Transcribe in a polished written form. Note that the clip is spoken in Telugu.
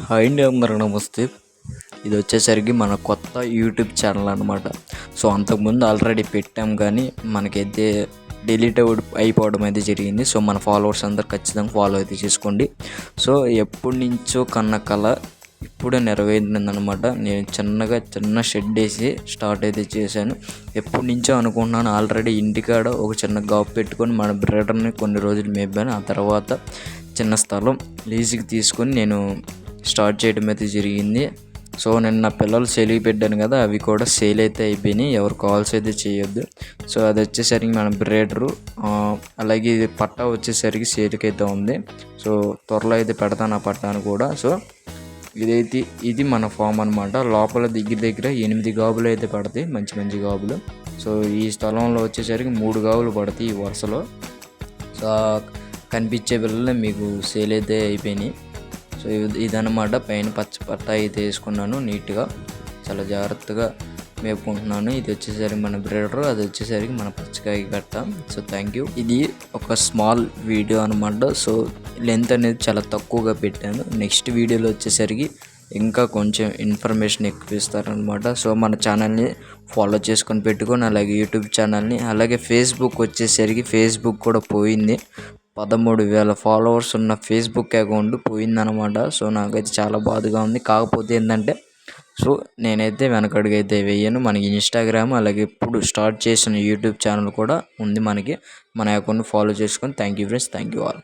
హాయ్ అండి, అందరికి నమస్తే. ఇది వచ్చేసరికి మన కొత్త యూట్యూబ్ ఛానల్ అనమాట. సో అంతకుముందు ఆల్రెడీ పెట్టాం, కానీ మనకైతే డిలీట్ అయిపోవడం అయితే జరిగింది. సో మన ఫాలోవర్స్ అందరు ఖచ్చితంగా ఫాలో అయితే చేసుకోండి. సో ఎప్పటి నుంచో కన్న కళ ఇప్పుడే నెరవేరిందనమాట. నేను చిన్న షెడ్ వేసి స్టార్ట్ అయితే చేశాను. ఎప్పటి నుంచో అనుకుంటున్నాను. ఆల్రెడీ ఇంటికాడ ఒక చిన్న గాప్ పెట్టుకొని మన బ్రీడర్ని కొన్ని రోజులు మేపాను. ఆ తర్వాత చిన్న స్థలం లీజుకి తీసుకొని నేను స్టార్ట్ చేయడం అయితే జరిగింది. సో నేను నా పిల్లలు సేల్కి పెట్టాను కదా, అవి కూడా సేల్ అయితే అయిపోయినాయి. ఎవరు కాల్స్ అయితే చేయొద్దు. సో అది వచ్చేసరికి మన బ్రీడరు, అలాగే ఇది పట్టా వచ్చేసరికి సేల్కి అయితే ఉంది. సో త్వరలో అయితే పెడతాను ఆ పట్టాను కూడా. సో ఇది మన ఫామ్ అనమాట. లోపల దగ్గర 8 గాబులు అయితే పడతాయి, మంచి గాబులు. సో ఈ స్థలంలో వచ్చేసరికి 3 గాబులు పడతాయి ఈ వరుసలో. సో కనిపించే పిల్లలు మీకు సేల్ అయితే అయిపోయినాయి. సో ఇదన్నమాట. పైన పచ్చ పట్ట అయితే వేసుకున్నాను, నీట్గా చాలా జాగ్రత్తగా మేపుకుంటున్నాను. ఇది వచ్చేసరికి మన బ్రీడర్, అది వచ్చేసరికి మన పచ్చకాయ కట్ట. So thank you. ఇది ఒక స్మాల్ వీడియో అనమాట. సో లెంత్ అనేది చాలా తక్కువగా పెట్టాను. నెక్స్ట్ వీడియోలో వచ్చేసరికి ఇంకా కొంచెం ఇన్ఫర్మేషన్ ఎక్కువ ఇస్తారనమాట. సో మన ఛానల్ని ఫాలో చేసుకొని పెట్టుకొని, అలాగే యూట్యూబ్ ఛానల్ని, అలాగే ఫేస్బుక్ వచ్చేసరికి ఫేస్బుక్ కూడా పోయింది. 13,000 ఫాలోవర్స్ ఉన్న ఫేస్బుక్ అకౌంట్ పోయిందనమాట. సో నాకైతే చాలా బాధగా ఉంది. కాకపోతే ఏంటంటే, సో నేనైతే వెనకడుగు అయితే వేయను. మనకి ఇన్స్టాగ్రామ్, అలాగే ఇప్పుడు స్టార్ట్ చేసిన యూట్యూబ్ ఛానల్ కూడా ఉంది మనకి. మన అకౌంట్ ఫాలో చేసుకొని. Thank you friends, thank you all.